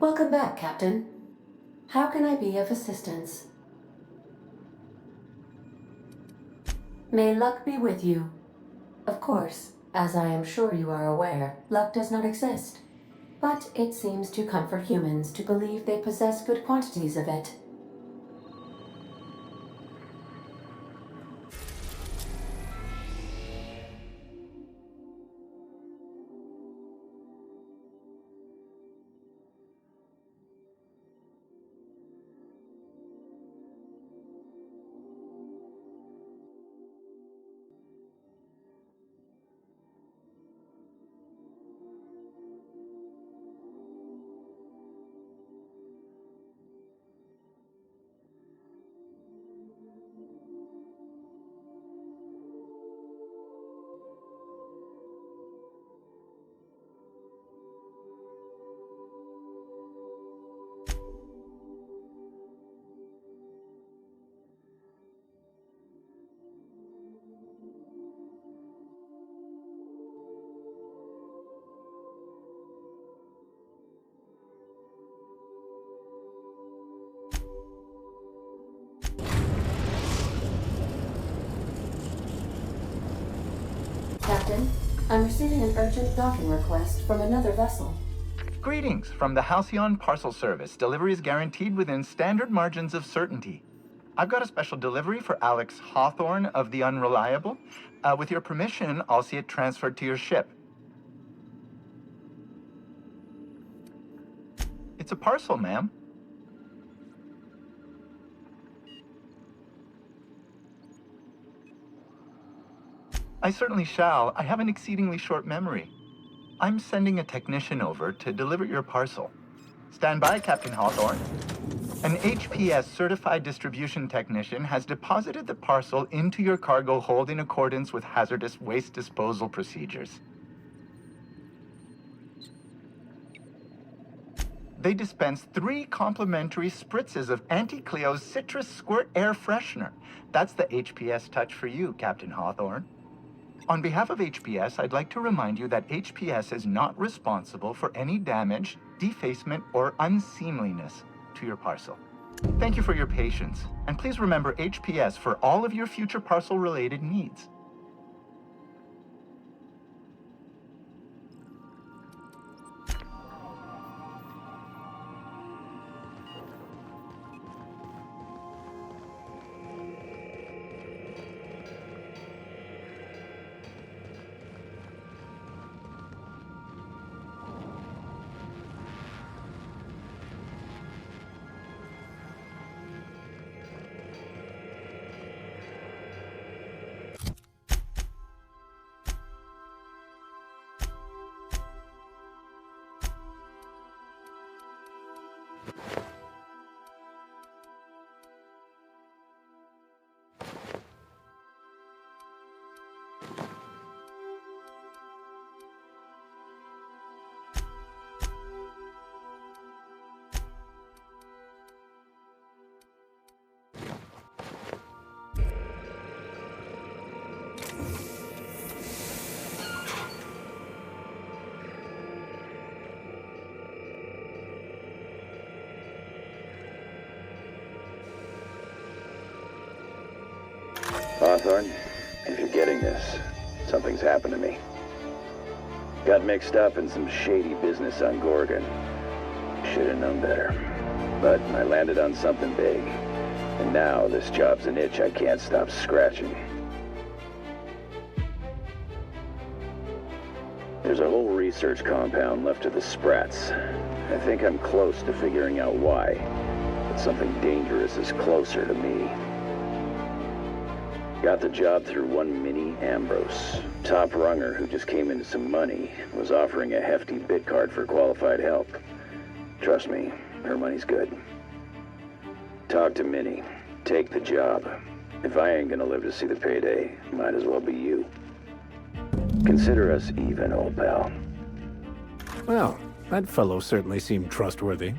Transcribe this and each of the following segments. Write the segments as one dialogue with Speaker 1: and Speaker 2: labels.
Speaker 1: Welcome back, Captain. How can I be of assistance? May luck be with you. Of course, as I am sure you are aware, luck does not exist. But it seems to comfort humans to believe they possess good quantities of it. Captain, I'm receiving an urgent docking request from another vessel.
Speaker 2: Greetings from the Halcyon Parcel Service. Delivery is guaranteed within standard margins of certainty. I've got a special delivery for Alex Hawthorne of the Unreliable. With your permission, I'll see it transferred to your ship. It's a parcel, ma'am. I certainly shall. I have an exceedingly short memory. I'm sending a technician over to deliver your parcel. Stand by, Captain Hawthorne. An HPS certified distribution technician has deposited the parcel into your cargo hold in accordance with hazardous waste disposal procedures. They dispense 3 complimentary spritzes of Anti-Cleo's Citrus Squirt Air Freshener. That's the HPS touch for you, Captain Hawthorne. On behalf of HPS, I'd like to remind you that HPS is not responsible for any damage, defacement, or unseemliness to your parcel. Thank you for your patience, and please remember HPS for all of your future parcel-related needs.
Speaker 3: Hawthorne, if you're getting this, something's happened to me. Got mixed up in some shady business on Gorgon. Should have known better. But I landed on something big. And now this job's an itch I can't stop scratching. There's a whole research compound left of the Sprats. I think I'm close to figuring out why. But something dangerous is closer to me. Got the job through one Minnie Ambrose. Top runger who just came into some money, was offering a hefty bid card for qualified help. Trust me, her money's good. Talk to Minnie. Take the job. If I ain't gonna live to see the payday, might as well be you. Consider us even, old pal.
Speaker 4: Well, that fellow certainly seemed trustworthy.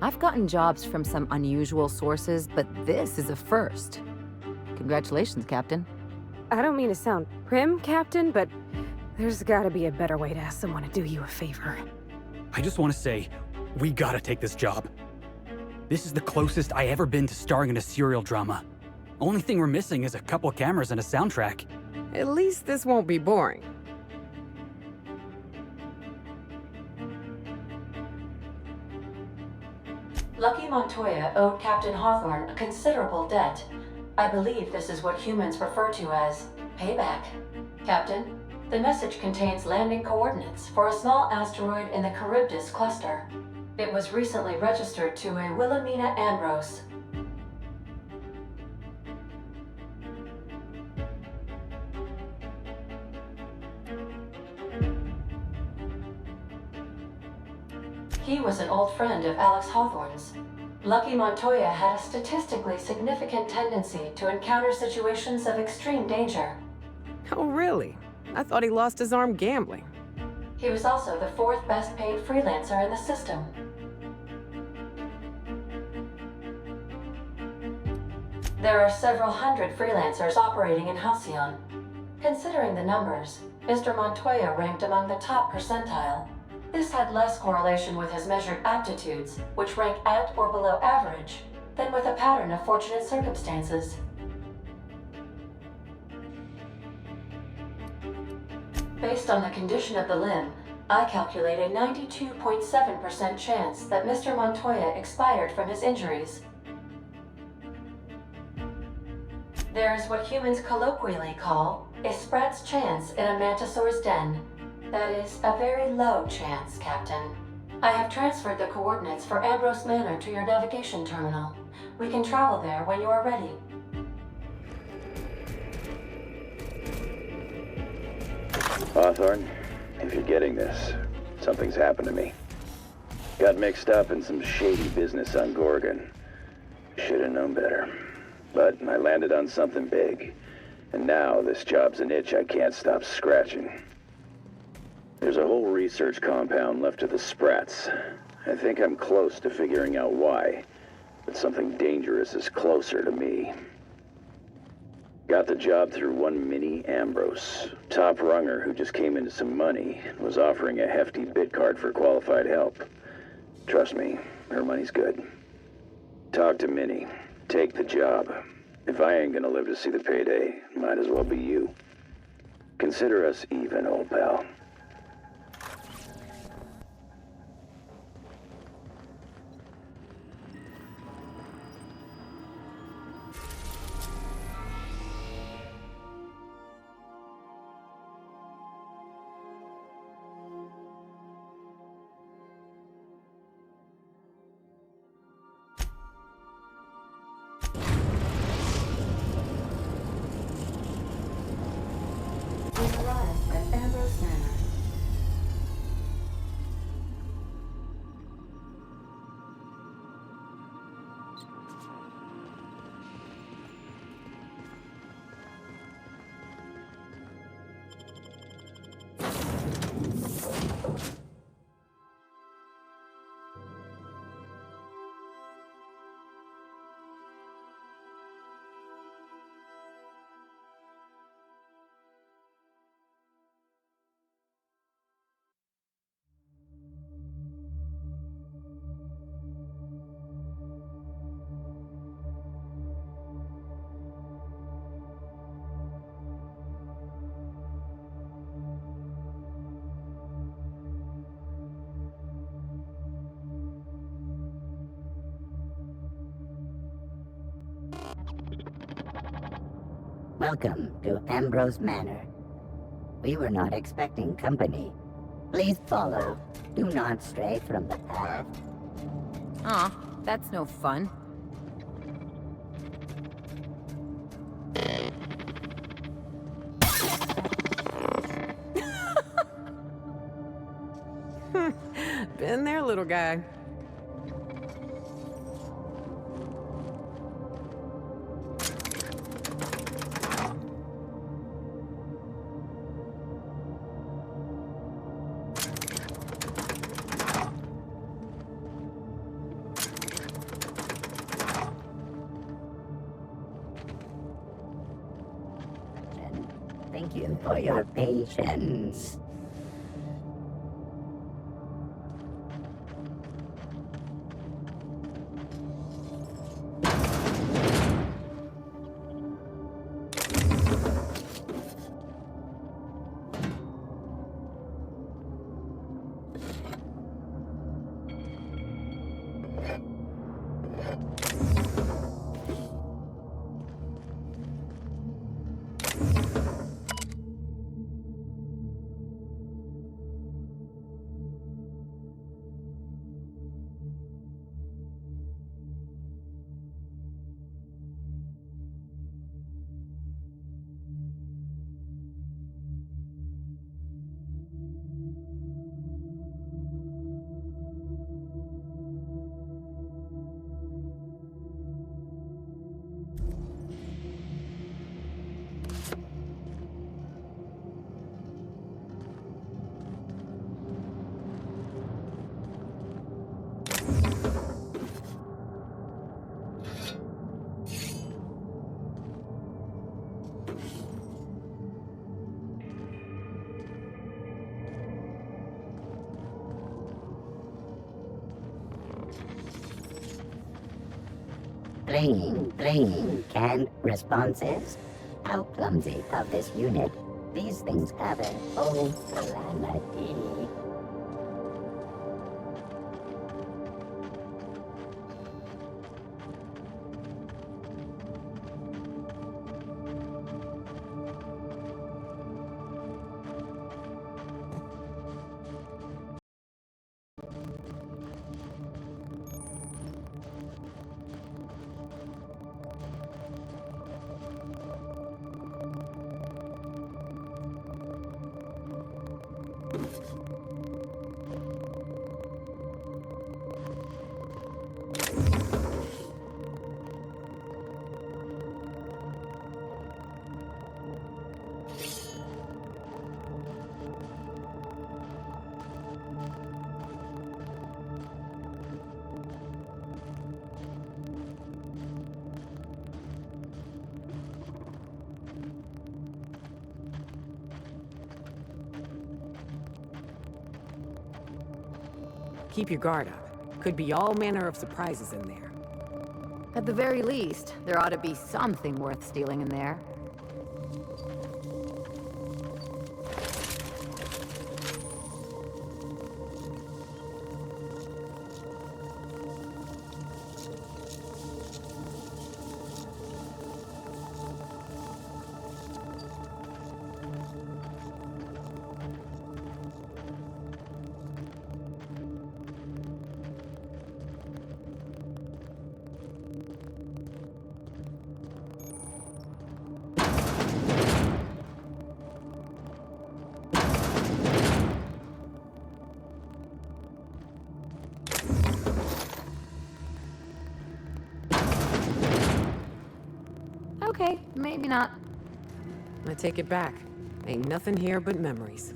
Speaker 5: I've gotten jobs from some unusual sources, but this is a first. Congratulations, Captain.
Speaker 6: I don't mean to sound prim, Captain, but there's gotta be a better way to ask someone to do you a favor.
Speaker 7: I just want to say, We gotta take this job. This is the closest I ever been to starring in a serial drama. Only thing we're missing is a couple cameras and a soundtrack.
Speaker 6: At least this won't be boring.
Speaker 1: Lucky Montoya owed Captain Hawthorne a considerable debt. I believe this is what humans refer to as payback. Captain, the message contains landing coordinates for a small asteroid in the Charybdis cluster. It was recently registered to a Wilhelmina Ambrose. He was an old friend of Alex Hawthorne's. Lucky Montoya had a statistically significant tendency to encounter situations of extreme danger.
Speaker 6: Oh, really? I thought he lost his arm gambling.
Speaker 1: He was also the fourth best paid freelancer in the system. There are several hundred freelancers operating in Halcyon. Considering the numbers, Mr. Montoya ranked among the top percentile. This had less correlation with his measured aptitudes, which rank at or below average, than with a pattern of fortunate circumstances. Based on the condition of the limb, I calculate a 92.7% chance that Mr. Montoya expired from his injuries. There's what humans colloquially call a sprat's chance in a mantisaur's den. That is a very low chance, Captain. I have transferred the coordinates for Ambrose Manor to your navigation terminal. We can travel there when you are ready.
Speaker 3: Hawthorne, if you're getting this, something's happened to me. Got mixed up in some shady business on Gorgon. Should have known better. But I landed on something big. And now this job's an itch I can't stop scratching. There's a whole research compound left of the Sprats. I think I'm close to figuring out why. But something dangerous is closer to me. Got the job through one Mini Ambrose. Top runger who just came into some money and was offering a hefty bid card for qualified help. Trust me, her money's good. Talk to Minnie. Take the job. If I ain't gonna live to see the payday, might as well be you. Consider us even, old pal.
Speaker 1: We arrived at Ambrose Manor.
Speaker 8: Welcome to Ambrose Manor. We were not expecting company. Please follow. Do not stray from the path.
Speaker 5: Aw, that's no fun.
Speaker 6: Been there, little guy.
Speaker 8: Thank you for your patience. Canned responses? How clumsy of this unit. These things have an old calamity.
Speaker 6: Keep your guard up. Could be all manner of surprises in there.
Speaker 5: At the very least, there ought to be something worth stealing in there. Okay, maybe not.
Speaker 6: I take it back. Ain't nothing here but memories.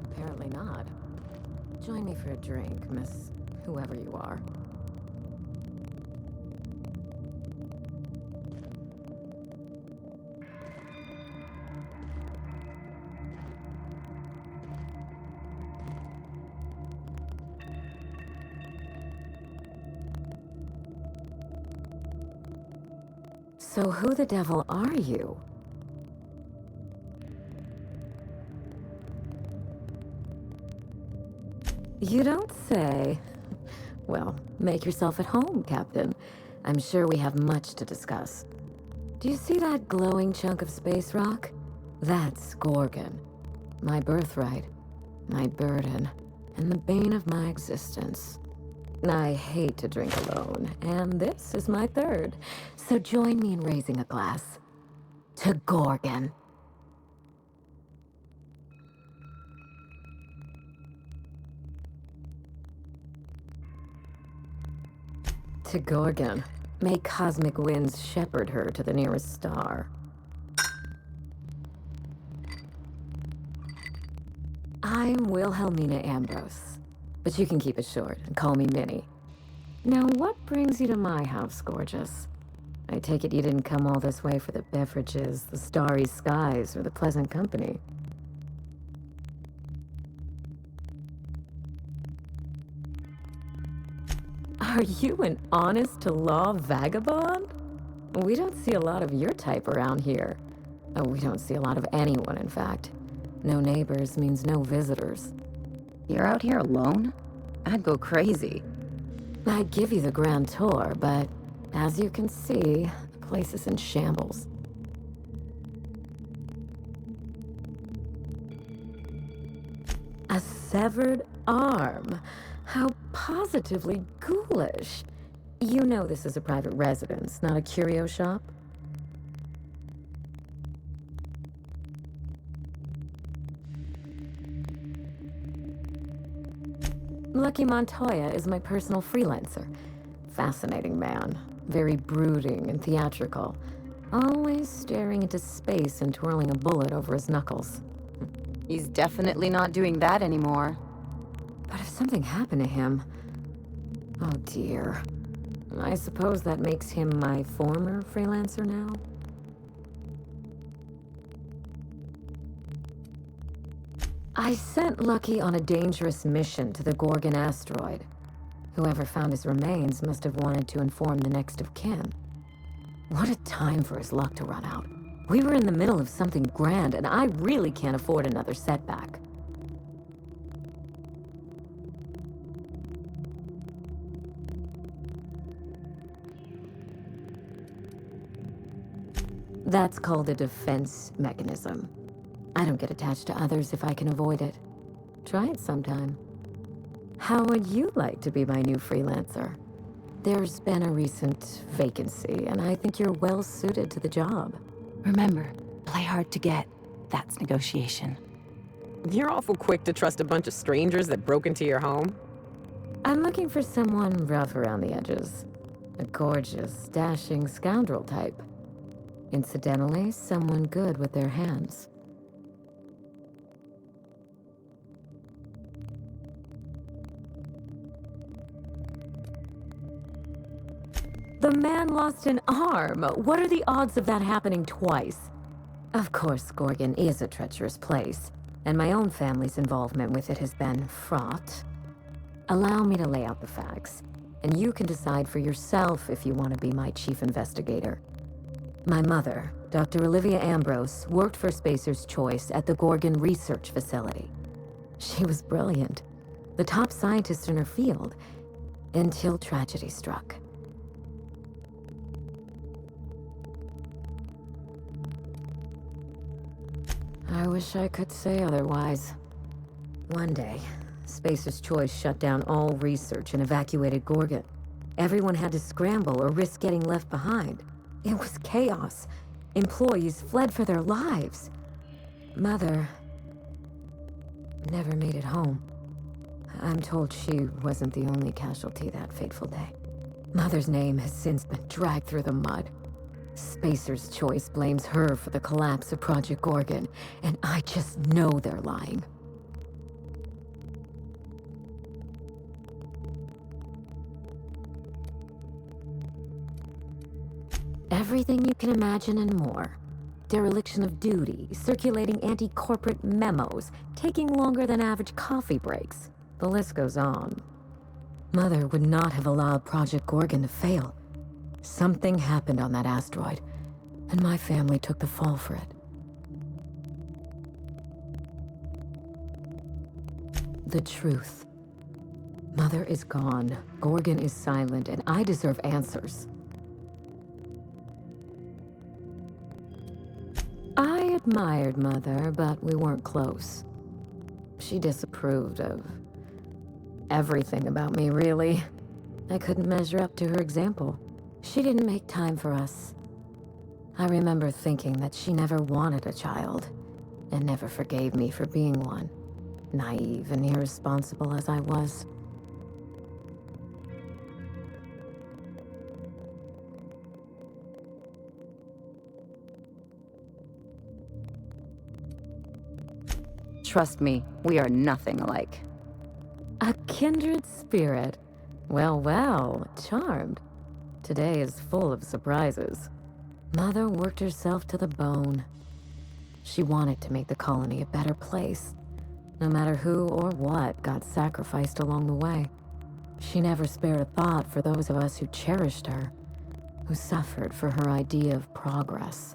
Speaker 5: Apparently not. Join me for a drink, Miss whoever you are. So who the devil are you? You don't say. Well, make yourself at home, Captain. I'm sure we have much to discuss. Do you see that glowing chunk of space rock? That's Gorgon. My birthright, my burden, and the bane of my existence. I hate to drink alone, and this is my third. So join me in raising a glass to Gorgon. To Gorgon. May cosmic winds shepherd her to the nearest star. I'm Wilhelmina Ambrose, but you can keep it short and call me Minnie. Now, what brings you to my house, gorgeous? I take it you didn't come all this way for the beverages, the starry skies, or the pleasant company. Are you an honest-to-law vagabond? We don't see a lot of your type around here. Oh, we don't see a lot of anyone, in fact. No neighbors means no visitors.
Speaker 9: You're out here alone?
Speaker 5: I'd go crazy. I'd give you the grand tour, but as you can see, the place is in shambles. A severed arm. How positively ghoulish. You know this is a private residence, not a curio shop? Lucky Montoya is my personal freelancer. Fascinating man. Very brooding and theatrical. Always staring into space and twirling a bullet over his knuckles.
Speaker 9: He's definitely not doing that anymore.
Speaker 5: But if something happened to him... Oh dear. I suppose that makes him my former freelancer now? I sent Lucky on a dangerous mission to the Gorgon asteroid. Whoever found his remains must have wanted to inform the next of kin. What a time for his luck to run out. We were in the middle of something grand, and I really can't afford another setback. That's called a defense mechanism. I don't get attached to others if I can avoid it. Try it sometime. How would you like to be my new freelancer? There's been a recent vacancy, and I think you're well suited to the job.
Speaker 9: Remember, play hard to get. That's negotiation.
Speaker 6: You're awful quick to trust a bunch of strangers that broke into your home.
Speaker 5: I'm looking for someone rough around the edges. A gorgeous, dashing scoundrel type. Incidentally, someone good with their hands. The man lost an arm. What are the odds of that happening twice? Of course, Gorgon is a treacherous place, and my own family's involvement with it has been fraught. Allow me to lay out the facts, and you can decide for yourself if you want to be my chief investigator. My mother, Dr. Olivia Ambrose, worked for Spacer's Choice at the Gorgon Research Facility. She was brilliant, the top scientist in her field, until tragedy struck. I wish I could say otherwise. One day, Spacer's Choice shut down all research and evacuated Gorgon. Everyone had to scramble or risk getting left behind. It was chaos. Employees fled for their lives. Mother never made it home. I'm told she wasn't the only casualty that fateful day. Mother's name has since been dragged through the mud. Spacer's Choice blames her for the collapse of Project Gorgon, and I just know they're lying. Everything you can imagine and more. Dereliction of duty, circulating anti-corporate memos, taking longer than average coffee breaks. The list goes on. Mother would not have allowed Project Gorgon to fail. Something happened on that asteroid, and my family took the fall for it. The truth. Mother is gone, Gorgon is silent, and I deserve answers. I admired Mother, but we weren't close. She disapproved of everything about me, really. I couldn't measure up to her example. She didn't make time for us. I remember thinking that she never wanted a child, and never forgave me for being one, naive and irresponsible as I was.
Speaker 9: Trust me, we are nothing alike.
Speaker 5: A kindred spirit. Well, well, charmed. Today is full of surprises. Mother worked herself to the bone. She wanted to make the colony a better place, no matter who or what got sacrificed along the way. She never spared a thought for those of us who cherished her, who suffered for her idea of progress.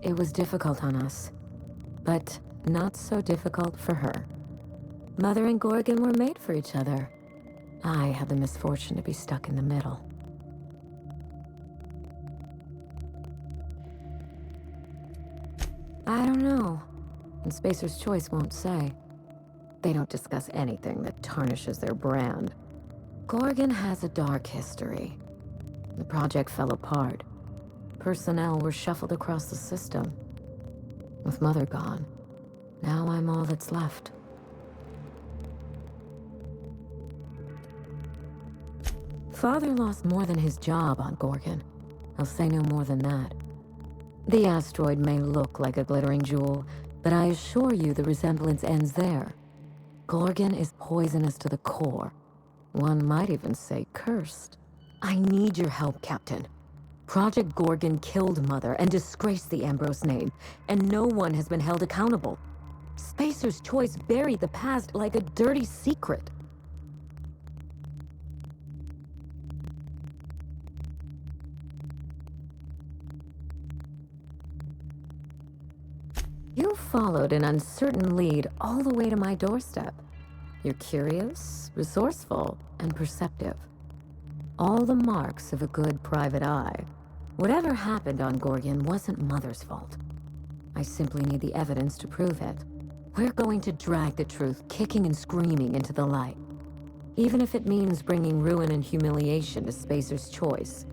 Speaker 5: It was difficult on us, but not so difficult for her. Mother and Gorgon were made for each other. I had the misfortune to be stuck in the middle. I don't know. And Spacer's Choice won't say. They don't discuss anything that tarnishes their brand. Gorgon has a dark history. The project fell apart. Personnel were shuffled across the system. With Mother gone, now I'm all that's left. Father lost more than his job on Gorgon. I'll say no more than that. The asteroid may look like a glittering jewel, but I assure you the resemblance ends there. Gorgon is poisonous to the core. One might even say cursed. I need your help, Captain. Project Gorgon killed Mother and disgraced the Ambrose name, and no one has been held accountable. Spacer's Choice buried the past like a dirty secret. You followed an uncertain lead all the way to my doorstep. You're curious, resourceful, and perceptive. All the marks of a good private eye. Whatever happened on Gorgon wasn't Mother's fault. I simply need the evidence to prove it. We're going to drag the truth kicking and screaming into the light. Even if it means bringing ruin and humiliation to Spacer's Choice.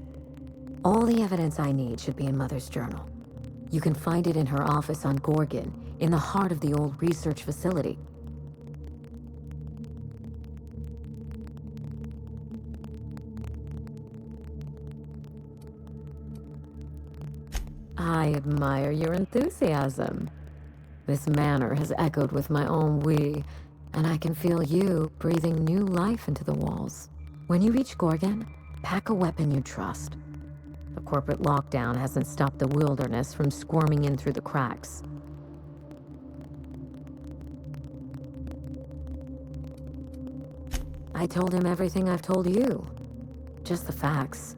Speaker 5: All the evidence I need should be in Mother's journal. You can find it in her office on Gorgon, in the heart of the old research facility. I admire your enthusiasm. This manor has echoed with my ennui, and I can feel you breathing new life into the walls. When you reach Gorgon, pack a weapon you trust. The corporate lockdown hasn't stopped the wilderness from squirming in through the cracks. I told him everything I've told you. Just the facts.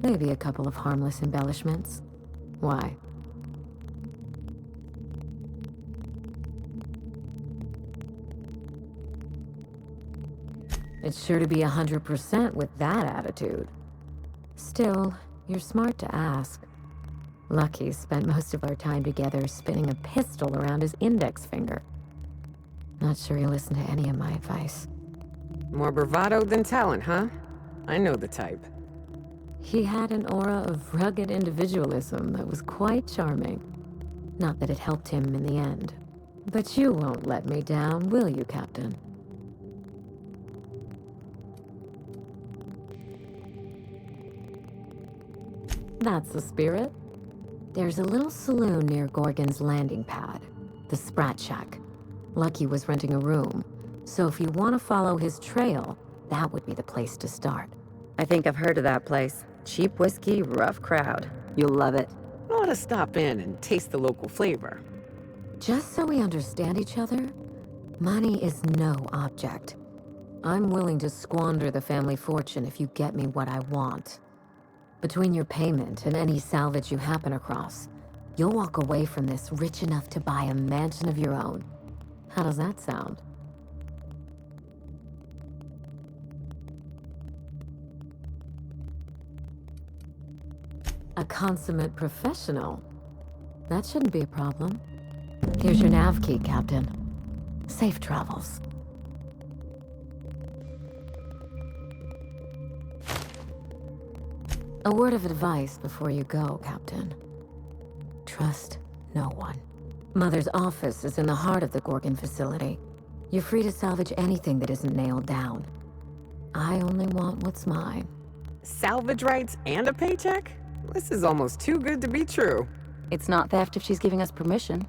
Speaker 5: Maybe a couple of harmless embellishments. Why? It's sure to be 100% with that attitude. Still, you're smart to ask. Lucky spent most of our time together spinning a pistol around his index finger. Not sure he listened to any of my advice.
Speaker 6: More bravado than talent, huh? I know the type.
Speaker 5: He had an aura of rugged individualism that was quite charming. Not that it helped him in the end. But you won't let me down, will you, Captain? That's the spirit. There's a little saloon near Gorgon's landing pad, the Sprat Shack. Lucky was renting a room, so if you want to follow his trail, that would be the place to start.
Speaker 10: I think I've heard of that place. Cheap whiskey, rough crowd. You'll love it.
Speaker 6: Ought to stop in and taste the local flavor.
Speaker 5: Just so we understand each other, money is no object. I'm willing to squander the family fortune if you get me what I want. Between your payment and any salvage you happen across, you'll walk away from this rich enough to buy a mansion of your own. How does that sound? A consummate professional. That shouldn't be a problem. Here's your nav key, Captain. Safe travels. A word of advice before you go, Captain. Trust no one. Mother's office is in the heart of the Gorgon facility. You're free to salvage anything that isn't nailed down. I only want what's mine.
Speaker 6: Salvage rights and a paycheck? This is almost too good to be true.
Speaker 9: It's not theft if she's giving us permission.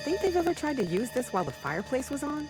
Speaker 6: Think they've ever tried to use this while the fireplace was on?